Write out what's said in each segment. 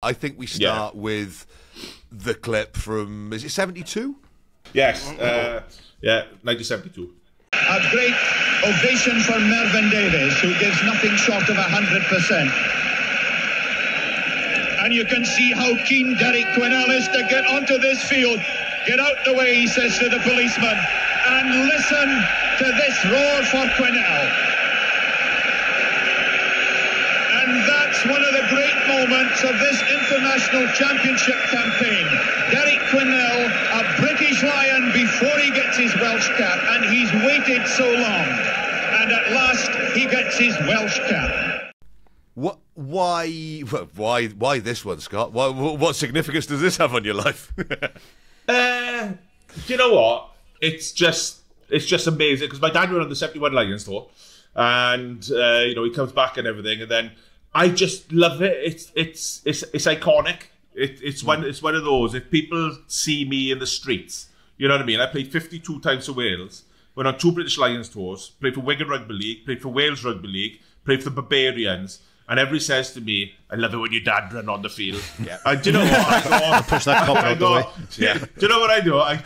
I think we start with the clip from, is it 72? Yes, 1972. A great ovation for Mervyn Davies, who gives nothing short of 100%. And you can see how keen Derek Quinnell is to get onto this field. Get out the way, he says to the policeman. And listen to this roar for Quinnell. And that's one of the great moments of this international championship campaign. Derek Quinnell, a British Lion before he gets his Welsh cap, and he's waited so long. And at last, he gets his Welsh cap. Why this one, Scott? What significance does this have on your life? Do you know what? It's just amazing, because my dad went on the 71 Lions tour, and he comes back and everything, and then I just love it. It's iconic. It's one of those. If people see me in the streets, you know what I mean. I played 52 times for Wales, went on 2 British Lions tours, played for Wigan Rugby League, played for Wales Rugby League, played for the Barbarians. And everybody says to me, "I love it when your dad run on the field." Yeah. And do you know what? I push that cop out the way. Yeah. Do you know what I do? I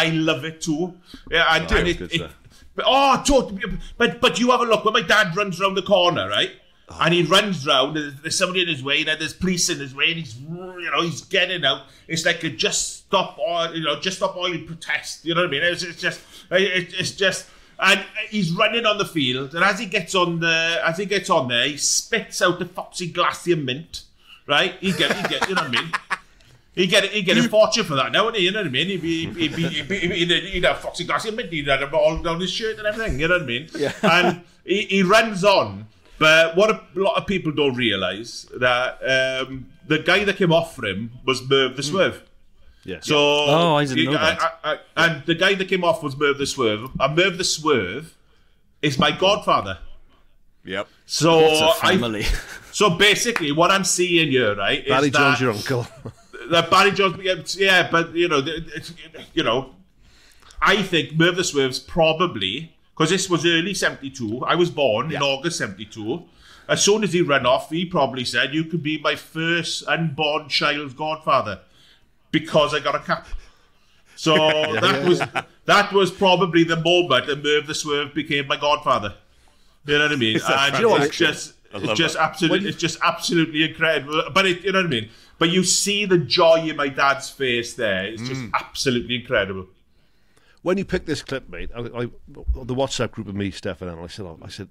love it too. Yeah, I do. But you have a look when my dad runs round the corner, right? Oh. And he runs round. There's somebody in his way, and there's police in his way, and he's getting out. It's like a just stop oil protest. You know what I mean? It's just. And he's running on the field, and as he gets on there, he spits out the Foxy Glacier mint, right? He get, you know what I mean? He get a fortune for that now, wouldn't he? You know what I mean? He'd have Foxy Glacier mint, he'd have it all down his shirt and everything, you know what I mean? Yeah. And he runs on, but what a lot of people don't realise, that the guy that came off for him was Merv the Swerve. Yeah. So, I didn't know that. And the guy that came off was Merv the Swerve. And Merv the Swerve is my godfather. Yep. So it's a family. So basically, what I'm seeing here, right, Barry is Jones, that your uncle. That Barry Jones, yeah, but I think Merv the Swerve's probably, because this was early 72. I was born in August 72. As soon as he ran off, he probably said, "You could be my first unborn child's godfather." Because I got a cap. So that was probably the moment that Merv the Swerve became my godfather. You know what I mean? And it's just absolutely incredible. But you know what I mean? But you see the joy in my dad's face there. It's just absolutely incredible. When you picked this clip, mate, the WhatsApp group of me, Steff and Anna, I said,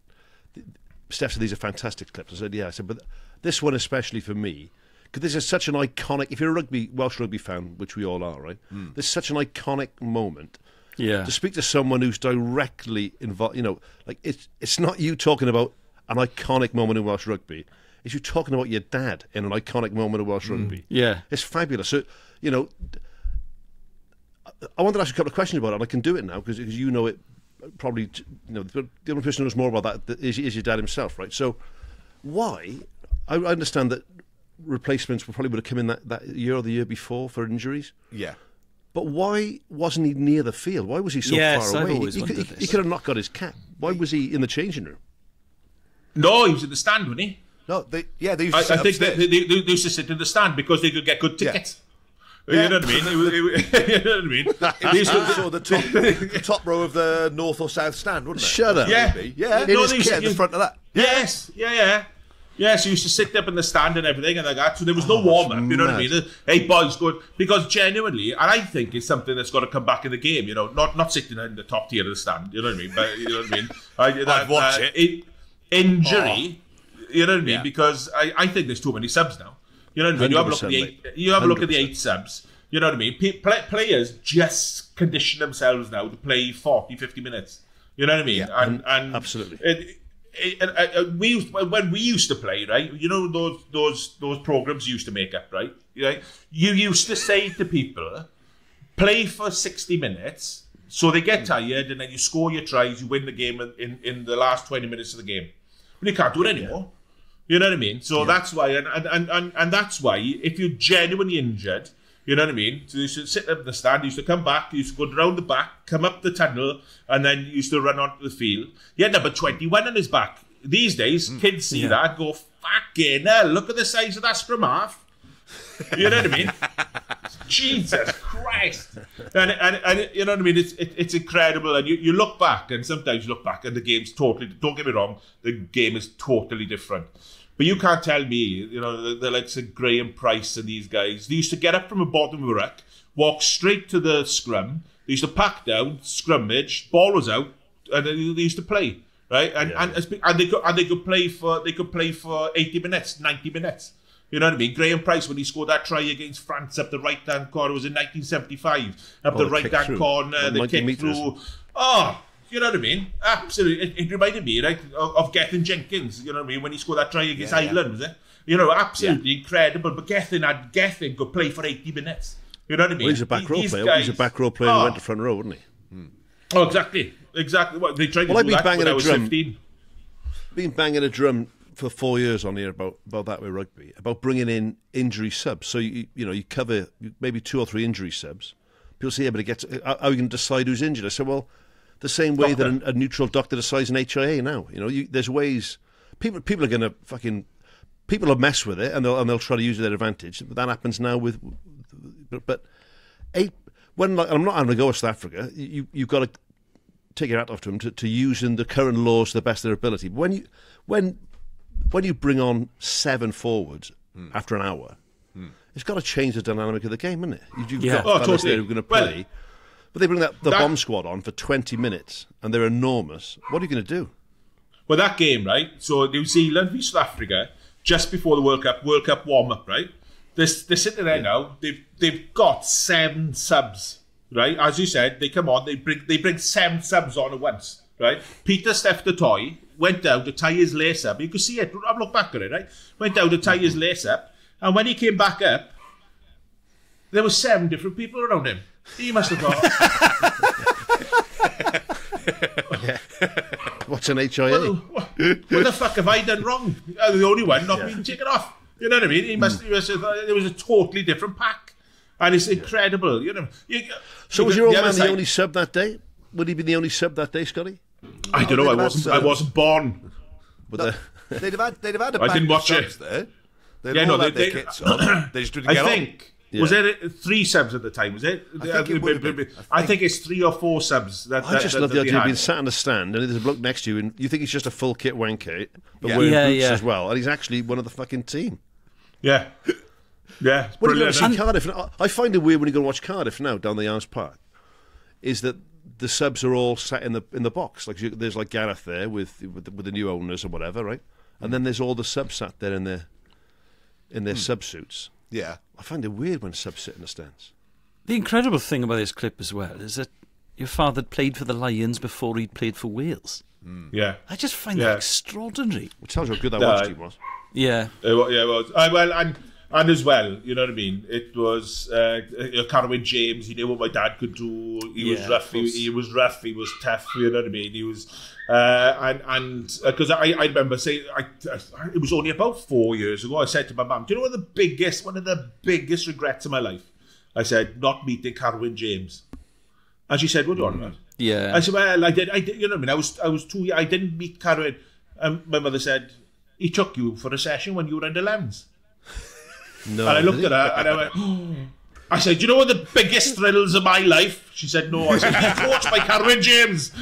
Steff said, "These are fantastic clips." I said, "Yeah." I said, "But this one especially for me, because this is such an iconic, if you're a Welsh rugby fan, which we all are, right? This is such an iconic moment. Yeah. To speak to someone who's directly involved, it's not you talking about an iconic moment in Welsh rugby. It's you talking about your dad in an iconic moment of Welsh rugby. Yeah. It's fabulous. So, I wanted to ask you a couple of questions about it, and I can do it now, because you know it probably, the only person who knows more about that is your dad himself, right? So, why? I understand that replacements probably would have come in that year or the year before for injuries. Yeah. But why wasn't he near the field? Why was he so far away? He could have not got his cap. Why was he in the changing room? No, he was in the stand, wasn't he? No, they used to sit upstairs. They used to sit in the stand because they could get good tickets. Yeah. You know what I mean? You know what I mean? So the top row of the north or south stand, wouldn't it? Shut up. Yeah. No, they used to the front of that. Yes. Yeah. Yes, you used to sit up in the stand and everything and like that. So there was no warm-up, you know what I mean? Hey, boys, good. Because genuinely, and I think it's something that's got to come back in the game, not sitting in the top tier of the stand, you know what I mean? But, you know what I mean? I'd watch it. Injury, you know what I mean? Yeah. Because I think there's too many subs now. You know what I mean? You have a look at the 8 subs. You know what I mean? Players just condition themselves now to play 40, 50 minutes. You know what I mean? Yeah, and absolutely. When we used to play, right? You know those programs you used to make up, right? You used to say to people, play for 60 minutes, so they get tired, and then you score your tries, you win the game in the last 20 minutes of the game. But you can't do it anymore. You know what I mean? So that's why, and that's why, if you're genuinely injured, you know what I mean? So you used to sit up in the stand, you used to come back, you used to go round the back, come up the tunnel, and then you used to run onto the field. He had number 21 on his back. These days, kids see that and go, fucking hell, look at the size of that scrum half. You know what I mean? Jesus Christ. And you know what I mean? It's incredible. And you look back, and sometimes you look back, and the game's totally, don't get me wrong, the game is totally different. But you can't tell me, you know, the likes of Graham Price and these guys, they used to get up from the bottom of a ruck, walk straight to the scrum, they used to pack down, scrummage, ball was out, and they used to play, right? And they could play for 80 minutes, 90 minutes. You know what I mean? Graham Price, when he scored that try against France up the right-hand corner, it was in 1975. Up the right-hand corner, the kick through. Oh, you know what I mean? Absolutely. It reminded me, right, of Gethin Jenkins, you know what I mean, when he scored that try against Ireland, was it? You know, absolutely incredible. But Gethin could play for 80 minutes. You know what I mean? Well, he's a back row player. He's a back row player who went to front row, wasn't he? Oh, exactly. Well, they tried to do that when I was 15. Been banging a drum for 4 years on here about that with rugby, about bringing in injury subs. So you cover maybe 2 or 3 injury subs. People say, yeah, but how are you going to decide who's injured? I said, well, the same way that a neutral doctor decides an HIA now. You know, there's ways. People are going to people will mess with it and they'll try to use it to their advantage. But that happens now with. But I'm not having to go to South Africa. You've got to take your hat off to them to use in the current laws to the best of their ability. But when you bring on 7 forwards after an hour, it's got to change the dynamic of the game, isn't it? You've got fellas there who are going to play, but they bring the bomb squad on for 20 minutes, and they're enormous. What are you going to do? Well, that game, right? So New Zealand v South Africa, just before the World Cup warm-up, right? They're sitting there now. They've got 7 subs, right? As you said, they come on. They bring 7 subs on at once, right? Peter Steff the toy went down to tie his lace up. You could see it. I've looked back at it, right? Went down to tie his lace up, and when he came back up, there were 7 different people around him. He must have thought, what's an HIA? What the fuck have I done wrong? I'm the only one not being taken off. You know what I mean? He must have thought it was a totally different pack. And it's incredible. You know. So was your old man the only sub that day? Would he be the only sub that day, Scotty? I don't know. I wasn't born. But they'd have had a I didn't watch it. There. They'd all had their kits on. They just didn't get on. Was there 3 subs at the time? Was it? I think it's 3 or 4 subs. I just love the idea of being sat in a stand and there's a bloke next to you and you think he's just a full kit wanker, but wearing boots as well, and he's actually one of the fucking team. Yeah. Yeah. When you go to see Cardiff, I find it weird when you go and watch Cardiff now down the Arms Park, is that the subs are all sat in the box. Like there's like Gareth there with the new owners or whatever, right? And then there's all the subs sat there in their sub suits. Yeah. I find it weird when subs sit in the stands. The incredible thing about this clip as well is that your father played for the Lions before he'd played for Wales. Yeah. I just find that extraordinary. It tells you how good that Welsh team was. Yeah. It was. And as well, you know what I mean? It was Elis James. He knew what my dad could do. He was rough. He was rough. He was tough. You know what I mean? He was, and because I remember saying, it was only about 4 years ago. I said to my mum, "Do you know one of the biggest regrets of my life?" I said, "Not meeting Elis James." And she said, "What do you want about?" Yeah. I said, "Well, I did. You know what I mean? I was too. I didn't meet Elis." And my mother said, "He took you for a session when you were under 11s." No, and I looked at her and I went, I said, "Do you know what the biggest thrills of my life?" She said, "No." I said, "He's coached by Elis James."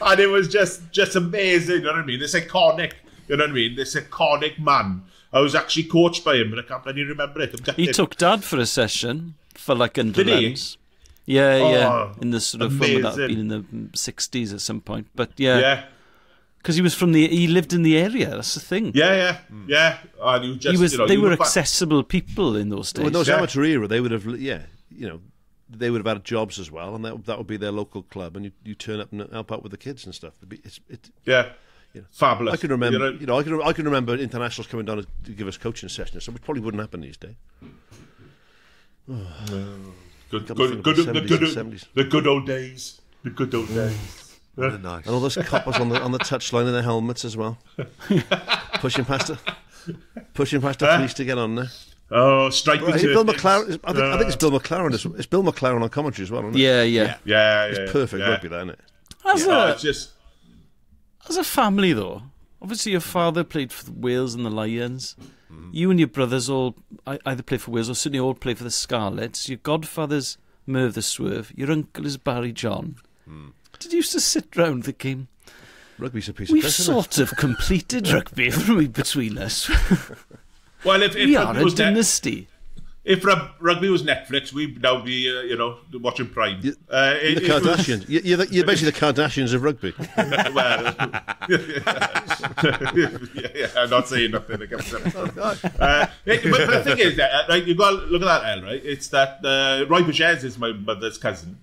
And it was just amazing, you know what I mean? This iconic, you know what I mean? This iconic man. I was actually coached by him, but I can't bloody remember it. He took Dad for a session for like under Did he? 11s. Yeah, yeah. Oh, In the sort of amazing. when that had been in the 60s at some point. But yeah. Yeah. Because he lived in the area. That's the thing. Yeah. And he was just, they were accessible people in those days. Well, in those amateur era, they would have, they would have had jobs as well, and that would be their local club, and you turn up and help out with the kids and stuff. Fabulous. I can remember, I can remember internationals coming down to give us coaching sessions, so which probably wouldn't happen these days. The good old days. The good old days. Nice. And all those coppers on the touchline in their helmets as well, pushing past the police to get on there. Oh, striking! Right, Bill McLaren. I think it's Bill McLaren. It's Bill McLaren on commentary as well, isn't it? Yeah. It's perfect rugby, that, isn't it? As a family, though, obviously your father played for the Wales and the Lions. You and your brothers all either play for Wales or certainly all play for the Scarlets. Your godfather's Merv the Swerve. Your uncle is Barry John. Did you used to sit round thinking, Rugby's a piece of we've piss, isn't it? sort of completed rugby, haven't we, between us? Well, if We are rugby a was dynasty. if rugby was Netflix, we'd now be watching Prime. The Kardashians. You're basically the Kardashians of rugby. Well, yeah, I'm not saying nothing against them. But the thing is, right, you've got to look at that, El, right? It's that Roy Bajez is my mother's cousin.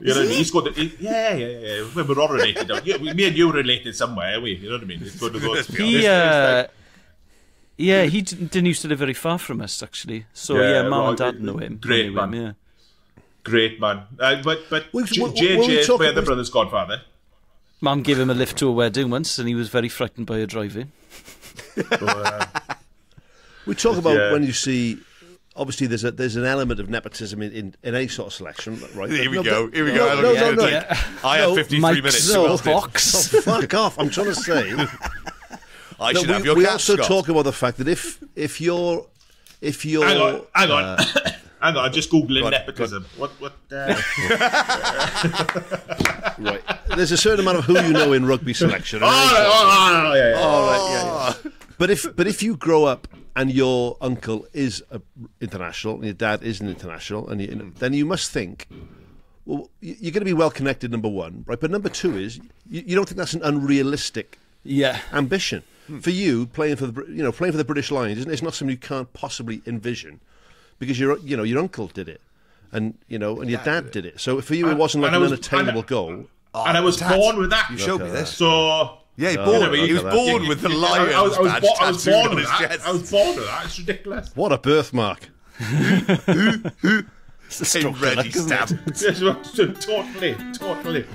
You know what I mean? He's got yeah. We're all related. Me and you are related somewhere, are we? You know what I mean? It's good to go. He didn't used to live very far from us, actually. So, Mum and Dad know him. Great man. Yeah. Great man. But JJ is my other brother's godfather. Mum gave him a lift to a wedding once, and he was very frightened by her driving. We talk about when you see. Obviously, there's an element of nepotism in any sort of selection, right? Here we No. go. I have 53 minutes to Mike's well box. Oh, fuck off! I'm trying to say. I should have your we cat, also Scott. talk about the fact that if you're Hang on. Hang on, I'm just googling nepotism. What? Right, there's a certain amount of who you know in rugby selection. But if you grow up and your uncle is international and your dad isn't international, and then you must think, well, you're going to be well connected. Number one, right? But number two is you don't think that's an unrealistic ambition for you playing for the British Lions. It's not something you can't possibly envision because your uncle did it, and your dad did it. So for you, it wasn't like an unattainable goal. And I was born with that. You showed me this. So Yeah, he was born with the Lions I was badge tattooed born on with his that. chest. I was born with that. It's ridiculous. What a birthmark! It's the stroke Ready luck, isn't it? stamp. Totally.